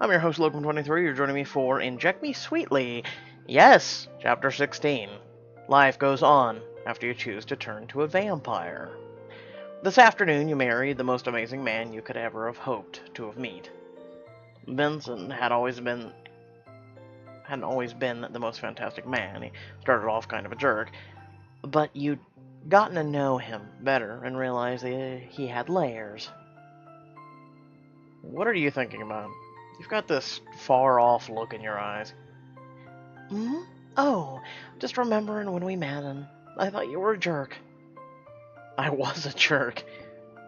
I'm your host, Logan23. You're joining me for Inject Me Sweetly. Yes, Chapter 16. Life goes on after you choose to turn to a vampire. This afternoon, you married the most amazing man you could ever have hoped to have met. Vincent hadn't always been the most fantastic man. He started off kind of a jerk, but you'd gotten to know him better and realized that he had layers. What are you thinking about? You've got this far-off look in your eyes. Hmm? Oh, just remembering when we met and I thought you were a jerk. I was a jerk.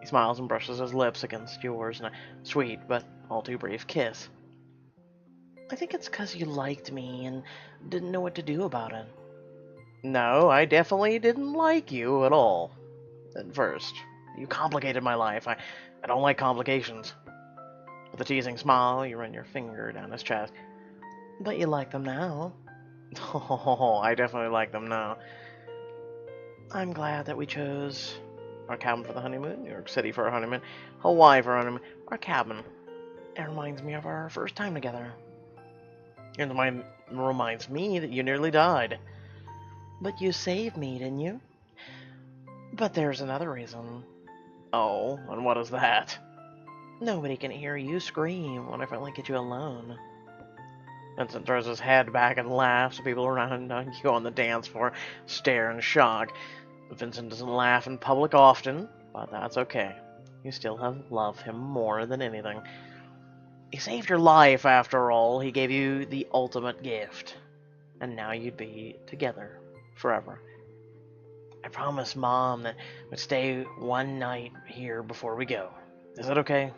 He smiles and brushes his lips against yours in a sweet but all too brief kiss. I think it's 'cause you liked me and didn't know what to do about it. No, I definitely didn't like you at all. At first. You complicated my life. I don't like complications. With a teasing smile, you run your finger down his chest. But you like them now. Oh, I definitely like them now. I'm glad that we chose our cabin for the honeymoon, New York City for our honeymoon, Hawaii for our honeymoon, our cabin. It reminds me of our first time together. It reminds me that you nearly died. But you saved me, didn't you? But there's another reason. Oh, and what is that? Nobody can hear you scream when I finally get you alone. Vincent throws his head back and laughs. People around you on the dance floor stare in shock. Vincent doesn't laugh in public often, but that's okay. You still love him more than anything. He saved your life, after all. He gave you the ultimate gift. And now you'd be together forever. I promised Mom that we'd stay one night here before we go. Is that okay?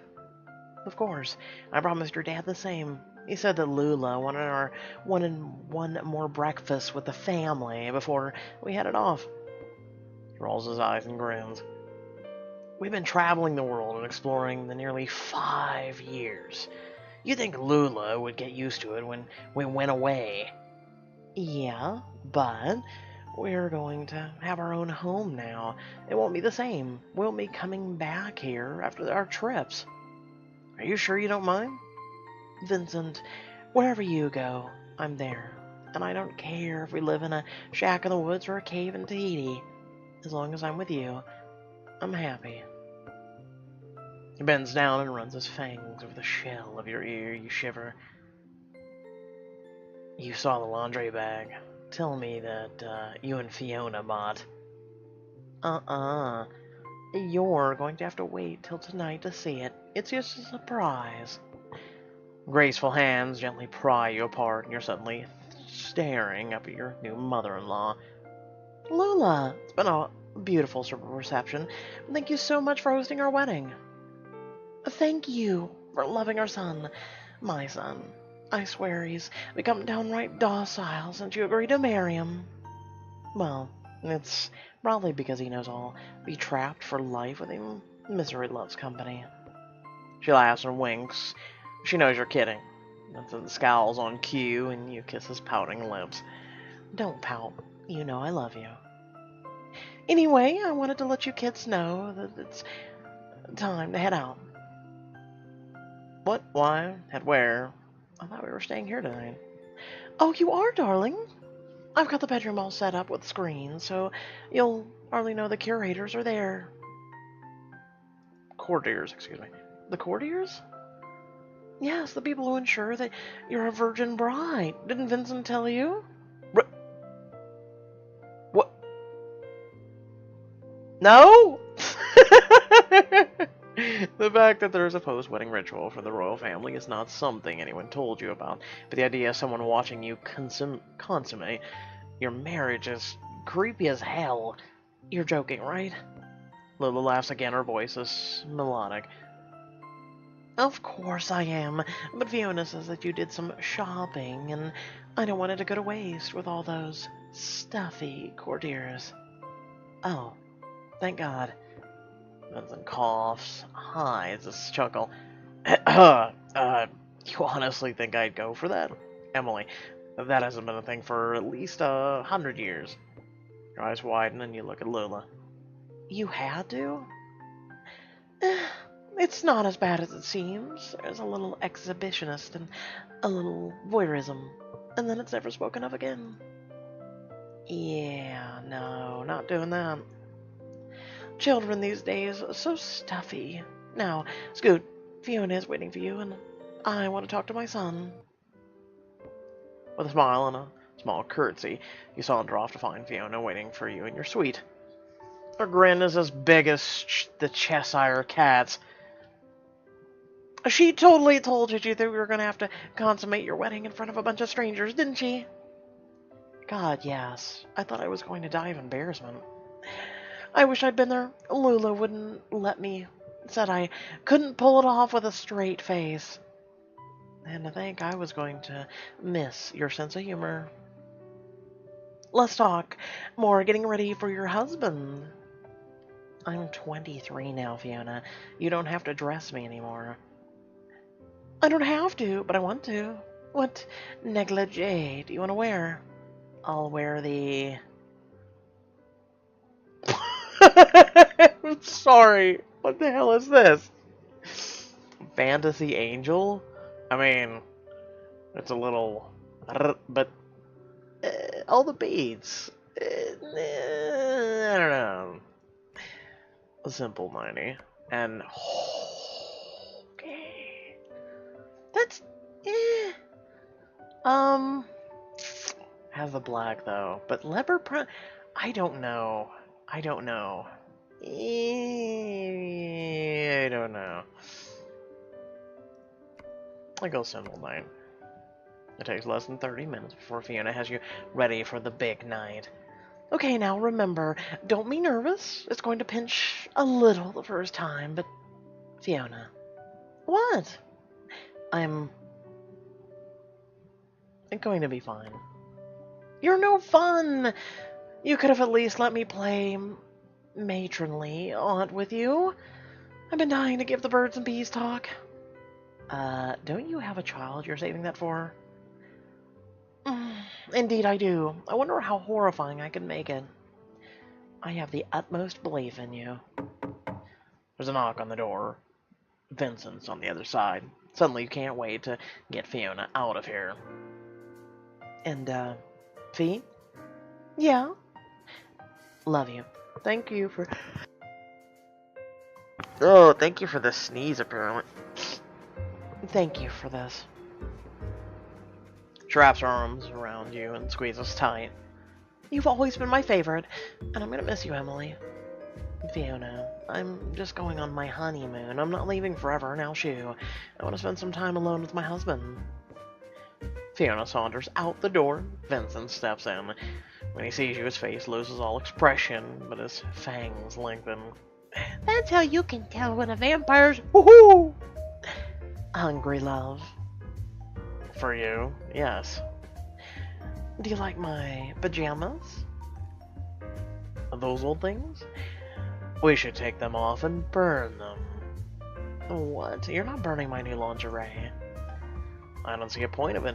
Of course. I promised your dad the same. He said that Lula wanted one more breakfast with the family before we headed off. He rolls his eyes and grins. We've been traveling the world and exploring the nearly 5 years. You think Lula would get used to it when we went away? Yeah, but we're going to have our own home now. It won't be the same. We'll be coming back here after our trips. Are you sure you don't mind? Vincent, wherever you go, I'm there. And I don't care if we live in a shack in the woods or a cave in Tahiti. As long as I'm with you, I'm happy. He bends down and runs his fangs over the shell of your ear. You shiver. You saw the laundry bag. Tell me that you and Fiona bought. Uh-uh. You're going to have to wait till tonight to see it. It's just a surprise. Graceful hands gently pry you apart, and you're suddenly staring up at your new mother-in-law. Lula, it's been a beautiful reception. Thank you so much for hosting our wedding. Thank you for loving our son, my son. I swear he's become downright docile since you agreed to marry him. Well, it's probably because he knows I'll be trapped for life with him. Misery loves company. She laughs and winks. She knows you're kidding. Vincent scowls on cue, and you kiss his pouting lips. Don't pout. You know I love you. Anyway, I wanted to let you kids know that it's time to head out. What? Why? Head where? I thought we were staying here tonight. Oh, you are, darling? I've got the bedroom all set up with screens, so you'll hardly know the curators are there. Courtiers, excuse me. The courtiers? Yes, the people who ensure that you're a virgin bride. Didn't Vincent tell you? What? No? The fact that there's a post-wedding ritual for the royal family is not something anyone told you about, but the idea of someone watching you consummate your marriage is creepy as hell. You're joking, right? Lila laughs again, her voice is melodic. Of course I am, but Fiona says that you did some shopping, and I don't want it to go to waste with all those stuffy courtiers. Oh, thank God. Vincent coughs, hides a chuckle. You honestly think I'd go for that? Emily, that hasn't been a thing for at least 100 years. Your eyes widen and you look at Lula. You had to? It's not as bad as it seems. There's a little exhibitionist and a little voyeurism, and then it's never spoken of again. Yeah, no, not doing that. Children these days are so stuffy. Now, Scoot, Fiona is waiting for you, and I want to talk to my son. With a smile and a small curtsy, you saunter off to find Fiona waiting for you in your suite. Her grin is as big as the Cheshire Cat's. She totally told you that we were going to have to consummate your wedding in front of a bunch of strangers, didn't she? God, yes. I thought I was going to die of embarrassment. I wish I'd been there. Lula wouldn't let me. Said I couldn't pull it off with a straight face. And to think I was going to miss your sense of humor. Let's talk more getting ready for your husband. I'm 23 now, Fiona. You don't have to dress me anymore. I don't have to, but I want to. What negligee do you want to wear? I'll wear the... I'm sorry. What the hell is this? Fantasy Angel? I mean, it's a little... But... all the beads. I don't know. A simple 90. And... okay. That's... Has the black, though. But leopard print... I don't know. I don't know. I don't know. I go simple night. It takes less than 30 minutes before Fiona has you ready for the big night. Okay, now remember, don't be nervous. It's going to pinch a little the first time, but... Fiona. What? I'm going to be fine. You're no fun! You could have at least let me play matronly aunt with you. I've been dying to give the birds and bees talk. Don't you have a child you're saving that for? Indeed I do. I wonder how horrifying I can make it. I have the utmost belief in you. There's a knock on the door. Vincent's on the other side. Suddenly you can't wait to get Fiona out of here. And, Fee? Yeah? Love you. Thank you for... Oh, thank you for the sneeze, apparently. Thank you for this. She wraps her arms around you and squeezes tight. You've always been my favorite, and I'm gonna miss you, Emily. Fiona, I'm just going on my honeymoon. I'm not leaving forever, now shoo. I want to spend some time alone with my husband. Fiona saunters out the door. Vincent steps in. When he sees you, his face loses all expression, but his fangs lengthen. That's how you can tell when a vampire's woohoo! Hungry, love. For you, yes. Do you like my pajamas? Those old things? We should take them off and burn them. What? You're not burning my new lingerie. I don't see a point of it.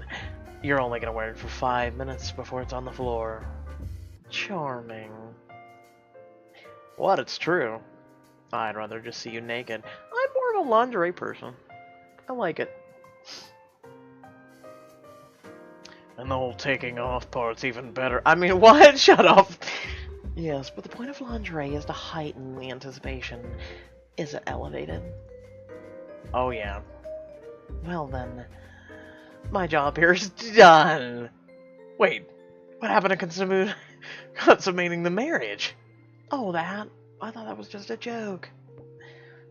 You're only gonna wear it for 5 minutes before it's on the floor. Charming. What? It's true. I'd rather just see you naked. I'm more of a lingerie person. I like it. And the whole taking off part's even better. I mean, what? Shut up! Yes, but the point of lingerie is to heighten the anticipation. Is it elevated? Oh, yeah. Well, then, my job here is done. Wait, what happened to consummating the marriage? Oh, that? I thought that was just a joke.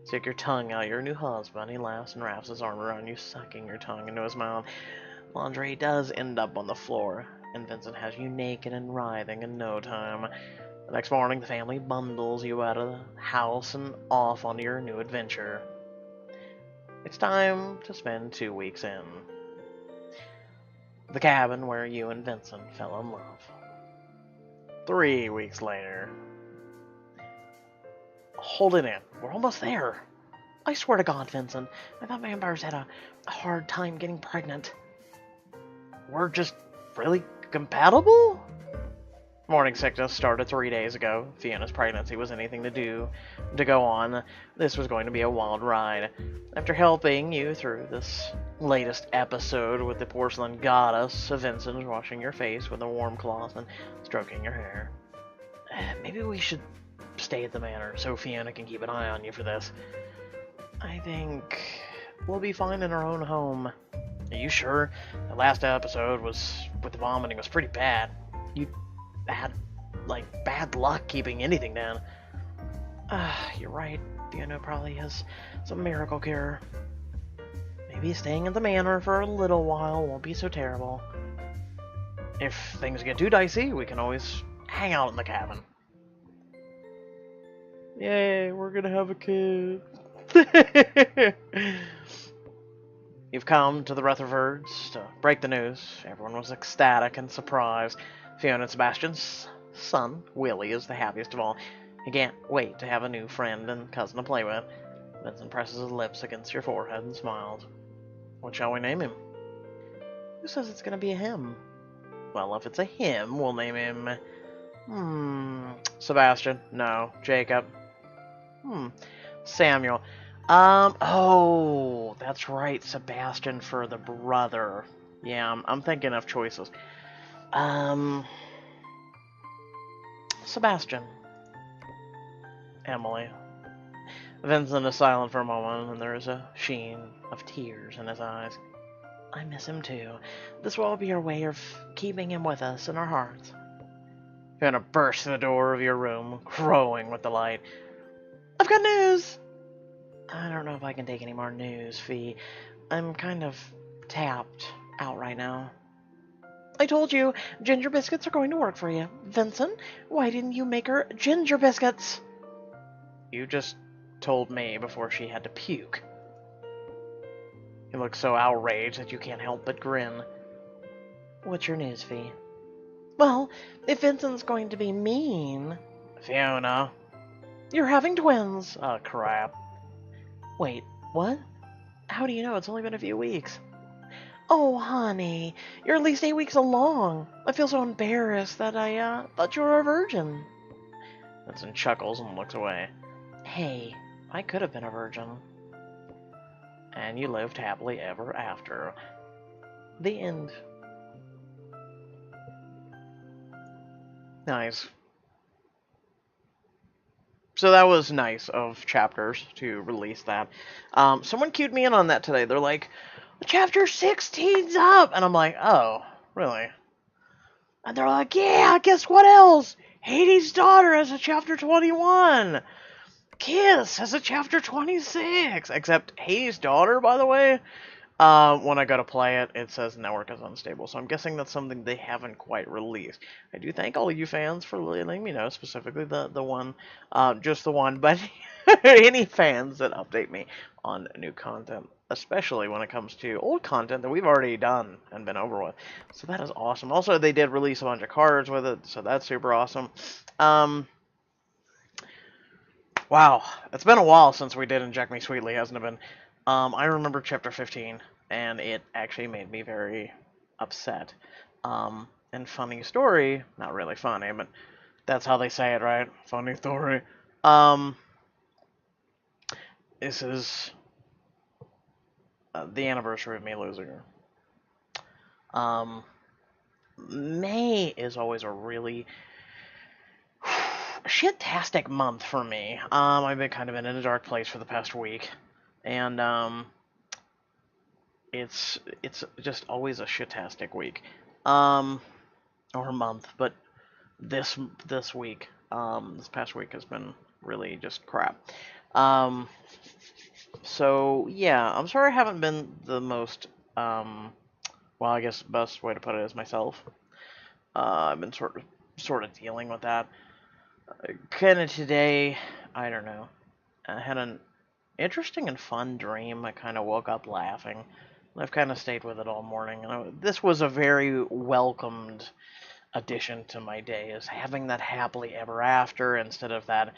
Stick your tongue out, your new husband. He laughs and wraps his arm around you, sucking your tongue into his mouth. Lingerie does end up on the floor, and Vincent has you naked and writhing in no time. The next morning, the family bundles you out of the house and off onto your new adventure. It's time to spend 2 weeks in the cabin where you and Vincent fell in love. 3 weeks later. Hold it in. We're almost there. I swear to God, Vincent, I thought vampires had a hard time getting pregnant. We're just really compatible? Morning sickness started 3 days ago. Fiona's pregnancy was anything to go on. This was going to be a wild ride. After helping you through this latest episode with the porcelain goddess, Vincent washing your face with a warm cloth and stroking your hair. Maybe we should stay at the manor so Fiona can keep an eye on you for this. I think we'll be fine in our own home. Are you sure? The last episode with the vomiting was pretty bad. You had, bad luck keeping anything down. You're right. Fiona probably has some miracle cure. Maybe staying at the manor for a little while won't be so terrible. If things get too dicey, we can always hang out in the cabin. Yay, we're gonna have a kid. You've come to the Rutherfords to break the news. Everyone was ecstatic and surprised. Fiona and Sebastian's son, Willie, is the happiest of all. He can't wait to have a new friend and cousin to play with. Vincent presses his lips against your forehead and smiles. What shall we name him? Who says it's gonna be a him? Well, if it's a him, we'll name him... Sebastian. No. Jacob. Samuel. Oh, that's right, Sebastian for the brother. Yeah, I'm thinking of choices. Sebastian. Emily. Vincent is silent for a moment, and there is a sheen of tears in his eyes. I miss him too. This will be our way of keeping him with us in our hearts. You're gonna burst the door of your room, crowing with delight. I've got news! I don't know if I can take any more news, Fee. I'm kind of tapped out right now. I told you, ginger biscuits are going to work for you. Vincent, why didn't you make her ginger biscuits? You just told me before she had to puke. You look so outraged that you can't help but grin. What's your news, Fee? Well, if Vincent's going to be mean... Fiona. You're having twins. Oh, crap. Wait, what? How do you know? It's only been a few weeks. Oh, honey, you're at least 8 weeks along. I feel so embarrassed that I, thought you were a virgin. Vincent chuckles and looks away. Hey, I could have been a virgin. And you lived happily ever after. The end. Nice. So that was nice of Chapters to release that. Someone queued me in on that today. They're like, Chapter 16's up! And I'm like, oh, really? And they're like, yeah, guess what else? Hades' daughter has a Chapter 21! Kiss has a Chapter 26! Except Hades' daughter, by the way, when I go to play it, it says network is unstable. So I'm guessing that's something they haven't quite released. I do thank all of you fans for letting me know, specifically the one, just the one, but any fans that update me on new content, especially when it comes to old content that we've already done and been over with. So that is awesome. Also, they did release a bunch of cards with it, so that's super awesome. Wow, it's been a while since we did Inject Me Sweetly, hasn't it been? I remember Chapter 15, and it actually made me very upset. And funny story, not really funny, but that's how they say it, right? Funny story. This is the anniversary of me losing her. May is always a really shit-tastic month for me. I've been kind of in a dark place for the past week, and it's just always a shit-tastic week, or month. But this week, this past week has been really just crap. So yeah, I'm sorry I haven't been the most well, I guess the best way to put it is myself. I've been sort of dealing with that. Kind of today, I don't know. I had an interesting and fun dream. I kind of woke up laughing. I've kind of stayed with it all morning. And this was a very welcomed addition to my day, is having that happily ever after instead of that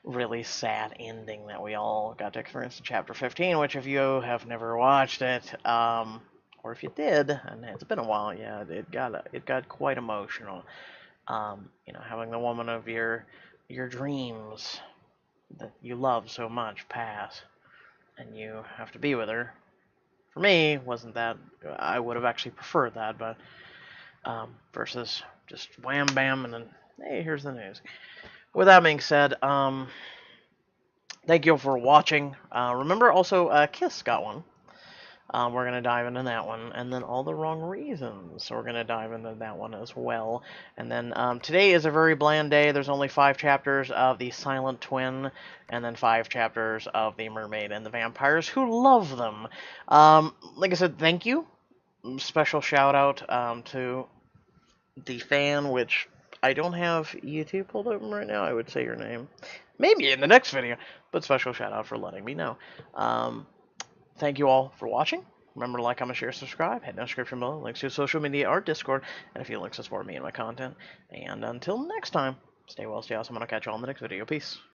really sad ending that we all got to experience in Chapter 15, which if you have never watched it, or if you did, and it's been a while, yeah, it got quite emotional. Having the woman of your dreams that you love so much pass, and you have to be with her. For me, wasn't that, I would have actually preferred that, but versus just wham bam and then, hey, here's the news. With that being said, thank you for watching. Remember also, Kiss got one. We're going to dive into that one. And then All the Wrong Reasons. So we're going to dive into that one as well. And then today is a very bland day. There's only 5 chapters of The Silent Twin. And then 5 chapters of The Mermaid and the Vampires, who love them. Like I said, thank you. Special shout out to the fan, which I don't have YouTube pulled open right now. I would say your name. Maybe in the next video. But special shout out for letting me know. Thank you all for watching. Remember to like, comment, share, subscribe. Hit the description below. Links to social media, our Discord, and a few links to support me and my content. And until next time, stay well, stay awesome, and I'll catch you all in the next video. Peace.